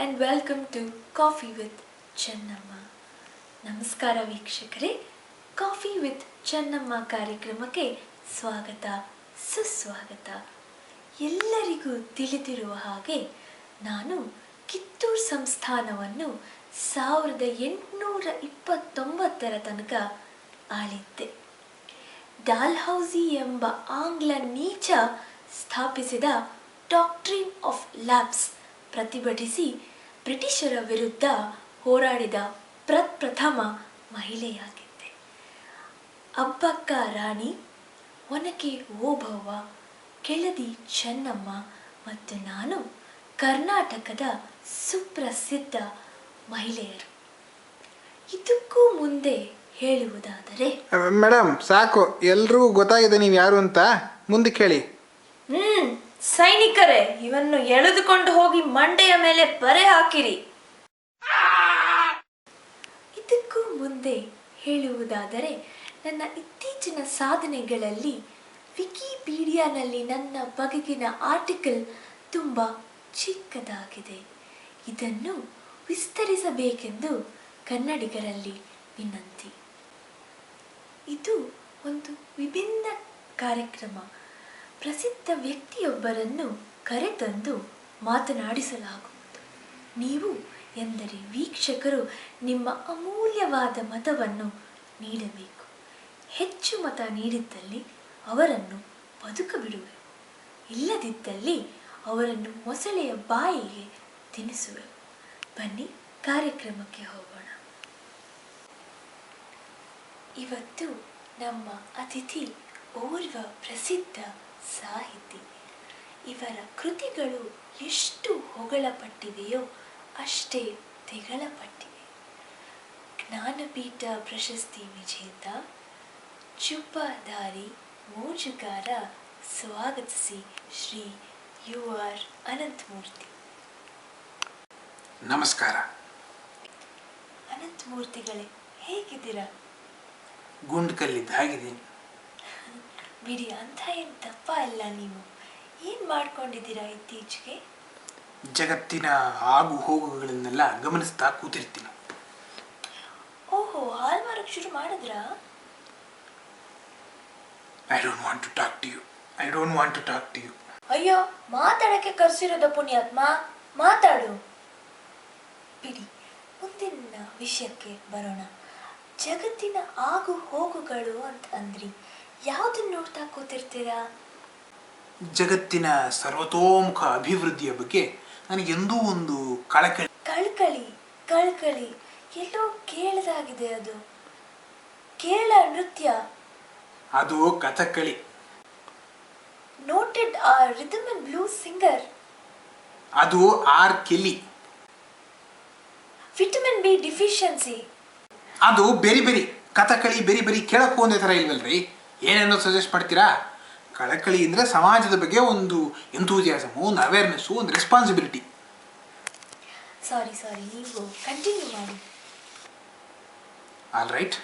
and welcome to Coffee with Chennamma. ನಮಸ್ಕಾರ ವೀಕ್ಷಕರೇ, coffee with Chennamma ಕಾರ್ಯಕ್ರಮಕ್ಕೆ ಸ್ವಾಗತ ಸುಸ್ವಾಗತ. ಎಲ್ಲರಿಗೂ ತಿಳಿದಿರುವ ಹಾಗೆ ನಾನು ಕಿತ್ತೂರು ಸಂಸ್ಥಾನವನ್ನು 1829 ತನಕ ಆಳಿದ್ದೆ. ಡಾಲ್ಹೌಸಿ ಎಂಬ ಆಂಗ್ಲ ನೀಚ ಸ್ಥಾಪಿಸಿದ ಡಾಕ್ಟ್ರಿನ್ ಆಫ್ ಲ್ಯಾಬ್ಸ್ ಪ್ರತಿಭಟಿಸಿ ಬ್ರಿಟಿಷರ ವಿರುದ್ಧ ಹೋರಾಡಿದ ಪ್ರಥಮ ಮಹಿಳೆಯಾಗಿದ್ದೆ. ಅಬ್ಬಕ್ಕ ರಾಣಿ, ಒನಕೆ ಓಬವ್ವ, ಕೆಳದಿ ಚೆನ್ನಮ್ಮ ಮತ್ತು ನಾನು ಕರ್ನಾಟಕದ ಸುಪ್ರಸಿದ್ಧ ಮಹಿಳೆಯರು. ಇದಕ್ಕೂ ಮುಂದೆ ಹೇಳುವುದಾದರೆ, ಮೇಡಮ್ ಸಾಕು, ಎಲ್ರಿಗೂ ಗೊತ್ತಾಗಿದೆ ನೀವು ಯಾರು ಅಂತ. ಮುಂದಕ್ಕೆ ಹೇಳಿ. ಸೈನಿಕರೇ, ಇವನ್ನು ಎಳೆದುಕೊಂಡು ಹೋಗಿ ಮಂಡೆಯ ಮೇಲೆ ಬರೆ ಹಾಕಿರಿ. ಇದಕ್ಕೂ ಮುಂದೆ ಹೇಳುವುದಾದರೆ, ನನ್ನ ಇತ್ತೀಚಿನ ಸಾಧನೆಗಳಲ್ಲಿ ವಿಕಿಪೀಡಿಯಾನಲ್ಲಿ ನನ್ನ ಬಗೆಗಿನ ಆರ್ಟಿಕಲ್ ತುಂಬ ಚಿಕ್ಕದಾಗಿದೆ. ಇದನ್ನು ವಿಸ್ತರಿಸಬೇಕೆಂದು ಕನ್ನಡಿಗರಲ್ಲಿ ವಿನಂತಿ. ಇದು ಒಂದು ವಿಭಿನ್ನ ಕಾರ್ಯಕ್ರಮ. ಪ್ರಸಿದ್ಧ ವ್ಯಕ್ತಿಯೊಬ್ಬರನ್ನು ಕರೆತಂದು ಮಾತನಾಡಿಸಲಾಗುವುದು. ನೀವು ಎಂದರೆ ವೀಕ್ಷಕರು ನಿಮ್ಮ ಅಮೂಲ್ಯವಾದ ಮತವನ್ನು ನೀಡಬೇಕು. ಹೆಚ್ಚು ಮತ ನೀಡಿದ್ದಲ್ಲಿ ಅವರನ್ನು ಬದುಕಬಿಡುವೆ, ಇಲ್ಲದಿದ್ದಲ್ಲಿ ಅವರನ್ನು ಮೊಸಳೆಯ ಬಾಯಿಗೆ ತಿನ್ನಿಸುವೆ. ಬನ್ನಿ ಕಾರ್ಯಕ್ರಮಕ್ಕೆ ಹೋಗೋಣ. ಇವತ್ತು ನಮ್ಮ ಅತಿಥಿ ಓರ್ವ ಪ್ರಸಿದ್ಧ ಸಾಹಿತಿ. ಇವರ ಕೃತಿಗಳು ಎಷ್ಟು ಹೊಗಳಪಟ್ಟಿವೆಯೋ ಅಷ್ಟೇ ತೆಗಳಪಟ್ಟಿವೆ. ಜ್ಞಾನಪೀಠ ಪ್ರಶಸ್ತಿ ವಿಜೇತ, ಚುಪ್ಪದಾರಿ ಮೋಜುಗಾರ. ಸ್ವಾಗತಿಸಿ ಶ್ರೀ UR ಅನಂತಮೂರ್ತಿ. ನಮಸ್ಕಾರ. ಅನಂತಮೂರ್ತಿಗಳೇ, ಹೇಗಿದ್ದೀರಾ? ಗುಂಡ್ಕಲ್ಲಿದ್ದ ಹಾಗಿದ್ದೀನಿ. ಬಿಡಿ, ಅಂತ ಏನು ತಪ್ಪ ಇಲ್ಲ. ನೀವು ಏನು ಮಾಡ್ಕೊಂಡಿದ್ದೀರಾ ಇತ್ತೀಚೆಗೆ? ಜಗತ್ತಿನ ಆಗು ಹೋಗುಗಳನ್ನೆಲ್ಲ ಗಮನಿಸ್ತಾ ಕೂತಿರ್ತೀನಿ. ಓಹೋ, ಹಾಲ್ ಮಾರಕ್ಕೆ ಶುರು ಮಾಡಿದ್ರಾ? I don't want to talk to you. I don't want to talk to you. ಅಯ್ಯೋ, ಮಾತಾಡಕ್ಕೆ ಕರ್ಸಿರೋದ ಪುಣ್ಯಾತ್ಮ, ಮಾತಾಡು. ಬಿಡಿ, ಮುಂದಿನ ವಿಷಯಕ್ಕೆ ಬರೋಣ. ಜಗತ್ತಿನ ಆಗು ಹೋಗುಗಳು ಅಂತ ಅಂದ್ರಿ, ಯಾವುದನ್ನ ನೋಡ್ತಾ ಕೂತಿರ್ತೀರಾ? ಜಗತ್ತಿನ ಸರ್ವತೋಮುಖ ಅಭಿವೃದ್ಧಿಯ ಬಗ್ಗೆ ನನಗೆಂದೂ ಒಂದು ಕಳಕಳಿ ಎಲ್ಲೋ ಕೇಳದಾಗಿದೆ. ಅದು ಕೇರಳ ನೃತ್ಯ, ಅದು Kathakali. Noted rhythm and blouse singer, ಅದು ಆರ್ ಕೆಲಿ. ವಿಟಮಿನ್ ಬಿ ಡಿಫಿಷಿಯನ್ಸಿ, ಅದು ಬೆರಿ ಕಥಕ್ಕಳಿ. ಬೆರಿ ಕೇಳಕ್ಕೂ ಒಂದೇ ಥರ ಇಲ್ವಲ್ರಿ? ಏನೇನೋ ಸಜೆಸ್ಟ್ ಮಾಡ್ತೀರಾ? ಕಳಕಳಿ ಅಂದರೆ ಸಮಾಜದ ಬಗ್ಗೆ ಒಂದು ಎಂಥೂಸಿಯಾಸಮು, ಒಂದು ಅವೇರ್ನೆಸ್ಸು, ಒಂದು ರೆಸ್ಪಾನ್ಸಿಬಿಲಿಟಿ. ಸಾರಿ, ನೀವು ಕಂಟಿನ್ಯೂ ಮಾಡಿ. All right.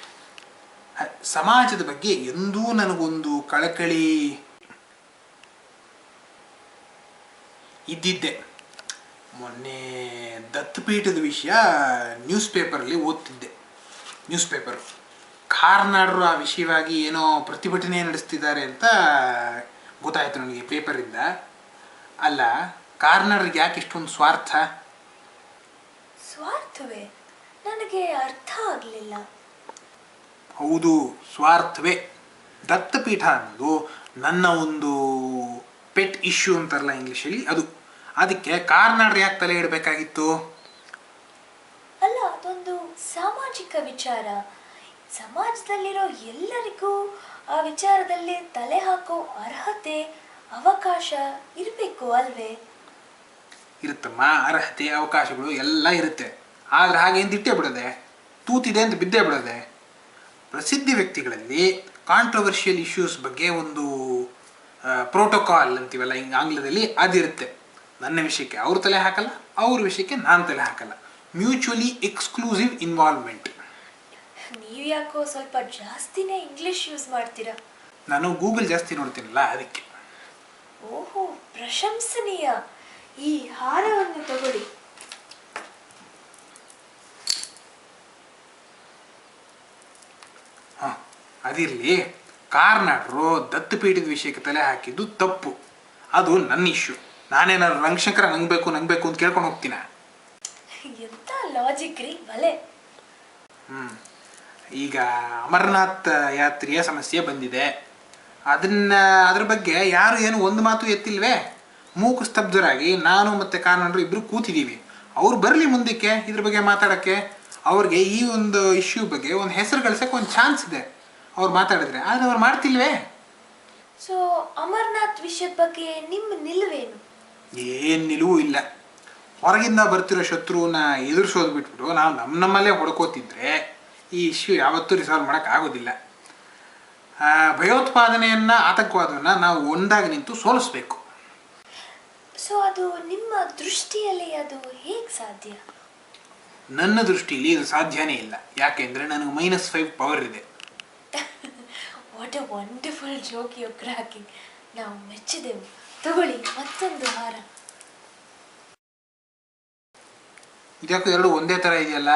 ಸಮಾಜದ ಬಗ್ಗೆ ಎಂದೂ ನನಗೊಂದು ಕಳಕಳಿ ಇದ್ದಿದ್ದೆ. ಮೊನ್ನೆ ದತ್ತಪೀಠದ ವಿಷಯ ನ್ಯೂಸ್ ಪೇಪರಲ್ಲಿ ಓದ್ತಿದ್ದೆ. ಕಾರ್ನಾಡರು ಆ ವಿಷಯವಾಗಿ ಏನೋ ಪ್ರತಿಭಟನೆ ನಡೆಸ್ತಿದ್ದಾರೆ ಅಂತ ಗೊತ್ತಾಯಿತು ನನಗೆ ಪೇಪರಿಂದ. ಅಲ್ಲ, ಕಾರ್ನಾಡರಿಗೆ ಯಾಕೆ ಇಷ್ಟೊಂದು ಸ್ವಾರ್ಥವೇ? ನನಗೆ ಅರ್ಥ ಆಗಲಿಲ್ಲ. ಹೌದು, ಸ್ವಾರ್ಥವೇ. ದತ್ತಪೀಠ ಅನ್ನೋದು ನನ್ನ ಒಂದು ಪೆಟ್ ಇಶ್ಯೂ ಅಂತಾರಲ್ಲ ಇಂಗ್ಲೀಷಲ್ಲಿ, ಅದಕ್ಕೆ ಕಾರ್ನಾಡರು ಯಾಕೆ ತಲೆ ಇಡಬೇಕಾಗಿತ್ತು? ಅಲ್ಲ, ಅದೊಂದು ಸಾಮಾಜಿಕ ವಿಚಾರ. ಸಮಾಜದಲ್ಲಿರೋ ಎಲ್ಲರಿಗೂ ಆ ವಿಚಾರದಲ್ಲಿ ತಲೆ ಹಾಕೋ ಅರ್ಹತೆ, ಅವಕಾಶ ಇರಬೇಕು ಅಲ್ವೇ? ಇರುತ್ತಮ್ಮ, ಅರ್ಹತೆ ಅವಕಾಶಗಳು ಎಲ್ಲ ಇರುತ್ತೆ. ಆದರೆ ಹಾಗೆ ಅಂತ ಇಟ್ಟೇ ಬಿಡೋದೆ, ತೂತಿದೆ ಅಂತ ಬಿದ್ದೇ ಬಿಡೋದೆ. ಪ್ರಸಿದ್ಧ ವ್ಯಕ್ತಿಗಳಲ್ಲಿ ಕಾಂಟ್ರವರ್ಷಿಯಲ್ ಇಶ್ಯೂಸ್ ಬಗ್ಗೆ ಒಂದು ಪ್ರೋಟೋಕಾಲ್ ಅಂತೀವಲ್ಲ ಆಂಗ್ಲದಲ್ಲಿ, ಅದಿರುತ್ತೆ. ನನ್ನ ವಿಷಯಕ್ಕೆ ಅವರು ತಲೆ ಹಾಕಲ್ಲ, ಅವ್ರ ವಿಷಯಕ್ಕೆ ನಾನು ತಲೆ ಹಾಕಲ್ಲ. Mutually exclusive involvement. ನೀವು ಯಾಕೋ ಸ್ವಲ್ಪ ಜಾಸ್ತಿನೇ ಇಂಗ್ಲಿಷ್ ಯೂಸ್ ಮಾಡ್ತೀರಾ? ನಾನು ಗೂಗಲ್ ಜಾಸ್ತಿ ನೋಡ್ತೀನಲ್ಲ, ಅದಕ್ಕೆ. ಓಹೋ, ಪ್ರಶಂಸನೀಯ. ಈ ಹಾರವನ್ನು ತಗೊಳ್ಳಿ. ಹಾಂ, ಅದಿರಲಿ. ಕಾರ್ನಾಡರು ದತ್ತಪೀಠದ ವಿಷಯಕ್ಕೆ ತಲೆ ಹಾಕಿದ್ದು ತಪ್ಪು. ಅದು ನನ್ನ ಇಶ್ಯೂ. ನಾನೇನಾದ್ರು ರಂಗಶಂಕರ ನಂಗಬೇಕು ಅಂತ ಕೇಳ್ಕೊಂಡು ಹೋಗ್ತೀನ? ಎಂತ ಲಾಜಿಕ್ ರೀ ಬಲೆ. ಈಗ ಅಮರನಾಥ್ ಯಾತ್ರೆಯ ಸಮಸ್ಯೆ ಬಂದಿದೆ. ಅದ್ರ ಬಗ್ಗೆ ಯಾರು ಏನು ಒಂದು ಮಾತು ಎತ್ತಿಲ್ವೇ? ಮೂಕು ಸ್ತಬ್ಧರಾಗಿ ನಾನು ಮತ್ತು ಕಾರ್ನಾಡರು ಇಬ್ಬರು ಕೂತಿದ್ದೀವಿ. ಅವ್ರು ಬರಲಿ ಮುಂದಕ್ಕೆ ಇದ್ರ ಬಗ್ಗೆ ಮಾತಾಡೋಕ್ಕೆ. ಅವ್ರಿಗೆ ಈ ಒಂದು ಇಶ್ಯೂ ಬಗ್ಗೆ ಒಂದು ಹೆಸರು ಗಳಿಸೋಕೆ ಒಂದು ಚಾನ್ಸ್ ಇದೆ ಅವ್ರು ಮಾತಾಡಿದ್ರೆ. ಆದರೆ ಅವ್ರು ಮಾಡ್ತಿಲ್ವೇ? ಸೊ ಅಮರನಾಥ್ ವಿಷಯದ ಬಗ್ಗೆ ನಿಮ್ಮ ನಿಲುವೇನು? ಏನು ನಿಲುವು ಇಲ್ಲ. ಹೊರಗಿಂದ ಬರ್ತಿರೋ ಶತ್ರುವನ್ನ ಎದುರಿಸೋದು ಬಿಟ್ಬಿಟ್ಟು ನಾವು ನಮ್ಮಲ್ಲೇ ಹೊಡ್ಕೋತಿದ್ರೆ ಈ ಇಶ್ಯೂ ಯಾವತ್ತೂ ರಿಸಾಲ್ವ್ ಮಾಡೋಕ್ಕಾಗೋದಿಲ್ಲ. ಭಯೋತ್ಪಾದನೆಯನ್ನು, ಆತಂಕವಾದವನ್ನು ನಾವು ಒಂದಾಗಿ ನಿಂತು ಸೋಲಿಸ್ಬೇಕು. ಸೊ ಅದು ನಿಮ್ಮ ದೃಷ್ಟಿಯಲ್ಲಿ ಅದು ಹೇಗೆ ಸಾಧ್ಯ? ನನ್ನ ದೃಷ್ಟಿಯಲ್ಲಿ ಇದು ಸಾಧ್ಯನೇ ಇಲ್ಲ. ಯಾಕೆಂದರೆ ನನಗೆ -5 ಪವರ್ ಇದೆ. What a wonderful joke you cracking. ನಾವು ಮೆಚ್ಚಿದೆವು. ತಗೊಳ್ಳಿ ಮತ್ತೊಂದು ಹಾರ. ಇದಕ್ಕೂ ಎರಡು ಒಂದೇ ಥರ ಇದೆಯಲ್ಲ?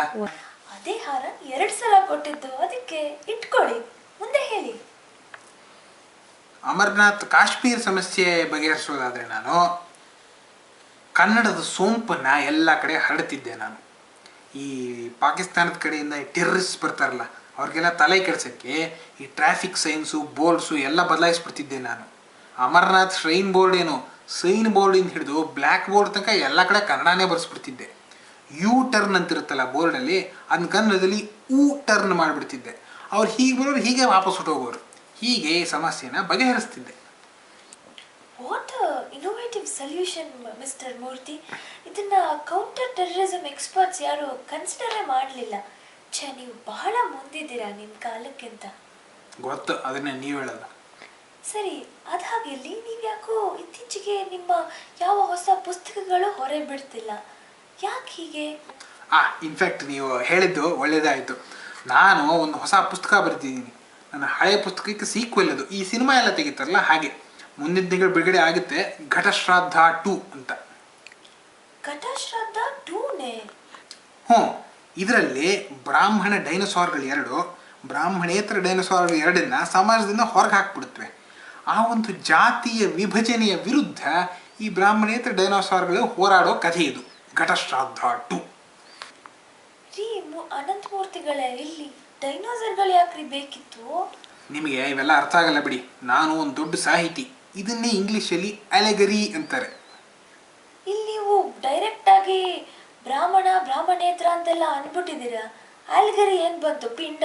ಅದೇ ಹಾರ 2 ಸಲ ಕೊಟ್ಟಿದ್ದು, ಅದಕ್ಕೆ ಇಟ್ಕೊಳ್ಳಿ. ಮುಂದೆ ಹೇಳಿ. ಅಮರನಾಥ್ ಕಾಶ್ಮೀರ ಸಮಸ್ಯೆ ಬಗೆಹರಿಸೋದಾದರೆ ನಾನು ಕನ್ನಡದ ಸೋಂಪನ್ನು ಎಲ್ಲ ಕಡೆ ಹರಡ್ತಿದ್ದೆ. ನಾನು ಈ ಪಾಕಿಸ್ತಾನದ ಕಡೆಯಿಂದ ಟೆರ್ರಿಸ್ಟ್ ಬರ್ತಾರಲ್ಲ ಅವ್ರಿಗೆಲ್ಲ ತಲೆ ಕೆಡ್ಸೋಕ್ಕೆ ಈ ಟ್ರಾಫಿಕ್ ಸೈನ್ಸು ಬೋರ್ಡ್ಸು ಎಲ್ಲ ಬದಲಾಯಿಸ್ಬಿಡ್ತಿದ್ದೆ ನಾನು. ಅಮರನಾಥ್ ಶ್ರೈನ್ ಬೋರ್ಡ್ ಏನು, ಸೈನ್ ಬೋರ್ಡಿಂದ ಹಿಡಿದು ಬ್ಲ್ಯಾಕ್ ಬೋರ್ಡ್ ತನಕ ಎಲ್ಲ ಕಡೆ ಕನ್ನಡನೇ ಬರೆಸ್ಬಿಡ್ತಿದ್ದೆ. ಯು ಟರ್ನ್ ಅಂತಿರುತ್ತಲ್ಲ ಬೋರ್ಡಲ್ಲಿ, ಅದನ್ನ ಕನ್ನಡದಲ್ಲಿ ಊ ಟರ್ನ್ ಮಾಡಿಬಿಡ್ತಿದ್ದೆ. ಅವ್ರು ಹೀಗೆ ಬರೋರು ಹೀಗೆ ವಾಪಸ್ ಹೊಟ್ಟೋಗೋರು. ಹೀಗೆ ಈ ಸಮಸ್ಯೆನ ಬಗೆಹರಿಸ್ತಿದ್ದೆ. ವಾಟ್ ಇನ್ನೋವೇಟಿವ್ ಸೊಲ್ಯೂಷನ್ ಮಿಸ್ಟರ್ ಮೂರ್ತಿ. ಇದನ್ನ ಕೌಂಟರ್ ಟೆರರಿಸಮ್ ಎಕ್ಸ್ಪರ್ಟ್ಸ್ ಯಾರು ಕನ್ಸಿಡರೇ ಮಾಡಲಿಲ್ಲ. ನೀವು ಬಹಳ ಮುಂದಿದ್ದೀರಾ ನಿಮ್ಮ ಕಾಲಕ್ಕಿಂತ. ಗೊತ್ತು, ಅದನ್ನೇ ನೀವು ಹೇಳಲ್ಲ. ಸರಿ, ಅದಾಗಿರಲಿ. ನೀವು ಯಾಕೋ ಇತ್ತೀಚೆಗೆ ನಿಮ್ಮ ಯಾವ ಹೊಸ ಪುಸ್ತಕಗಳು ಹೊರ ಬಿಡ್ತಿಲ್ಲ, ಯಾಕೆ ಹೀಗೆ? ಇನ್ಫ್ಯಾಕ್ಟ್ ನೀವು ಹೇಳಿದ್ದು ಒಳ್ಳೆಯದಾಯಿತು. ನಾನು ಒಂದು ಹೊಸ ಪುಸ್ತಕ ಬರೆದಿದ್ದೀನಿ. ನನ್ನ ಹಳೆಯ ಪುಸ್ತಕಕ್ಕೆ ಸೀಕ್ವೆಲ್ ಅದು. ಈ ಸಿನಿಮಾ ಎಲ್ಲ ತೆಗಿತಾರಲ್ಲ ಹಾಗೆ. ಮುಂದಿನ ತಿಂಗಳು ಬಿಡುಗಡೆ ಆಗುತ್ತೆ. ಘಟಶ್ರಾದ್ದ 2 ಅಂತ. ಘಟಶ್ರಾದ್ದ 2ನೇ? ಇದರಲ್ಲಿ ಬ್ರಾಹ್ಮಣ ಡೈನೋಸಾರ್ಗಳು 2, ಬ್ರಾಹ್ಮಣೇತರ ಡೈನೋಸಾರ್ಗಳು 2ನ್ನ ಸಮಾಜದಿಂದ ಹೊರಗೆ ಹಾಕ್ಬಿಡುತ್ತವೆ. ಆ ಒಂದು ಜಾತಿಯ ವಿಭಜನೆಯ ವಿರುದ್ಧ ಈ ಬ್ರಾಹ್ಮಣೇತರ ಡೈನೋಸಾರ್ಗಳು ಹೋರಾಡೋ ಕಥೆ ಇದು, ಘಟಶ್ರಾದ್ದ 2. ಅನಂತಮೂರ್ತಿಗಳೇ, ಇಲ್ಲಿ ಡೈನೋಸರ್ಗಳು ಯಾಕ್ರಿ ಬೇಕಿತ್ತು? ನಿಮಗೆ ಇವೆಲ್ಲ ಅರ್ಥ ಆಗಲ್ಲ ಬಿಡಿ. ನಾನು ಒಂದು ದೊಡ್ಡ ಸಾಹಿತಿ. ಇದನ್ನೇ ಇಂಗ್ಲಿಷಲ್ಲಿ ಅಲೆಗರಿ ಅಂತಾರೆ. ಇಲ್ಲಿ ನೀವು ಡೈರೆಕ್ಟ್ ಆಗಿ ಬ್ರಾಹ್ಮಣೇತರ ಅಂತೆಲ್ಲ ಅನ್ಬಿಟ್ಟಿದ್ದೀರಾ. ಅಲೆಗರಿ ಏನ್ ಬಂತು, ಪಿಂಡ?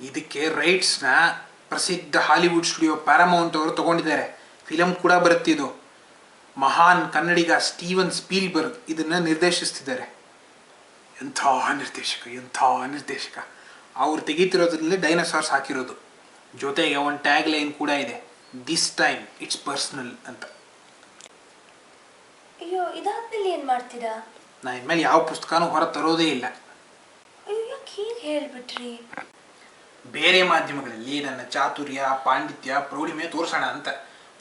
ಇದಕ್ಕೆ ರೈಟ್ಸ್ನ ಪ್ರಸಿದ್ಧ ಹಾಲಿವುಡ್ ಸ್ಟುಡಿಯೋ ಪ್ಯಾರಾಮೌಂಟ್ ಅವರು ತಗೊಂಡಿದ್ದಾರೆ. ಫಿಲಮ್ ಕೂಡ ಬರುತ್ತಿದ್ದು. ಮಹಾನ್ ಕನ್ನಡಿಗ ಸ್ಟೀವನ್ ಸ್ಪೀಲ್ಬರ್ಗ್ ಇದನ್ನು ನಿರ್ದೇಶಿಸ್ತಿದ್ದಾರೆ. ಎಂಥ ನಿರ್ದೇಶಕ. ಅವ್ರು ತೆಗೀತಿರೋದ್ರಲ್ಲಿ ಡೈನೋಸಾರ್ಸ್ ಹಾಕಿರೋದು. ಜೊತೆಗೆ ಒಂದು ಟ್ಯಾಗ್ ಲೈನ್ ಕೂಡ ಇದೆ, ದಿಸ್ ಟೈಮ್ ಇಟ್ಸ್ ಪರ್ಸನಲ್ ಅಂತ. ಅಯ್ಯೋ, ಇದಾದ್ಮೇಲೆ ಏನು ಮಾಡ್ತೀರಾ? ನಾ ಇನ್ಮೇಲೆ ಯಾವ ಪುಸ್ತಕನೂ ಹೊರ ತರೋದೇ ಇಲ್ಲ. ಅಯ್ಯೋ, ಯಾಕೆ ಹೀಗೆ ಹೇಳ್ಬಿಟ್ರಿ? ಬೇರೆ ಮಾಧ್ಯಮಗಳಲ್ಲಿ ನನ್ನ ಚಾತುರ್ಯ, ಪಾಂಡಿತ್ಯ, ಪ್ರೌಢಿಮೆ ತೋರಿಸೋಣ ಅಂತ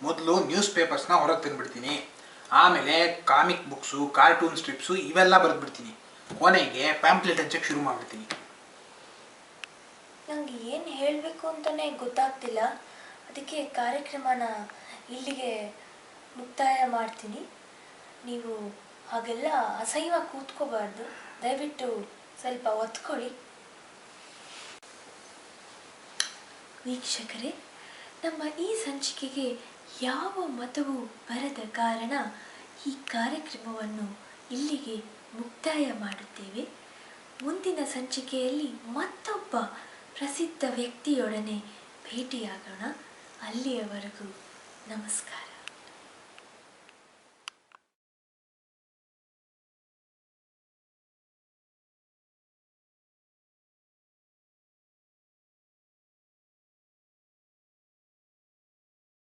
ಮೊದಲು ನ್ಯೂಸ್ ಪೇಪರ್ಸ್ನ ಹೊರಗೆ ತಂದುಬಿಡ್ತೀನಿ. ಆಮೇಲೆ ಕಾಮಿಕ್ ಬುಕ್ಸು, ಕಾರ್ಟೂನ್ ಸ್ಟ್ರಿಪ್ಸು ಇವೆಲ್ಲ ಬರೆದ್ಬಿಡ್ತೀನಿ. ಕೊನೆಗೆ ಪ್ಯಾಂಪ್ಲೆಟ್ ಹಂಚಕ್ಕೆ ಶುರು ಮಾಡಿಬಿಡ್ತೀನಿ. ನಂಗೆ ಏನು ಹೇಳಬೇಕು ಅಂತಲೇ ಗೊತ್ತಾಗ್ತಿಲ್ಲ. ಅದಕ್ಕೆ ಕಾರ್ಯಕ್ರಮನ ಇಲ್ಲಿಗೆ ಮುಕ್ತಾಯ ಮಾಡ್ತೀನಿ. ನೀವು ಹಾಗೆಲ್ಲ ಅಸಹ್ಯವಾಗಿ ಕೂತ್ಕೋಬಾರ್ದು. ದಯವಿಟ್ಟು ಸ್ವಲ್ಪ ಒತ್ಕೊಳ್ಳಿ. ವೀಕ್ಷಕರೇ, ನಮ್ಮ ಈ ಸಂಚಿಕೆಗೆ ಯಾವ ಮತವೂ ಬರದ ಕಾರಣ ಈ ಕಾರ್ಯಕ್ರಮವನ್ನು ಇಲ್ಲಿಗೆ ಮುಕ್ತಾಯ ಮಾಡುತ್ತೇವೆ. ಮುಂದಿನ ಸಂಚಿಕೆಯಲ್ಲಿ ಮತ್ತೊಬ್ಬ ಪ್ರಸಿದ್ಧ ವ್ಯಕ್ತಿಯೊಡನೆ ಭೇಟಿಯಾಗೋಣ. ಅಲ್ಲಿಯವರೆಗೂ ನಮಸ್ಕಾರ.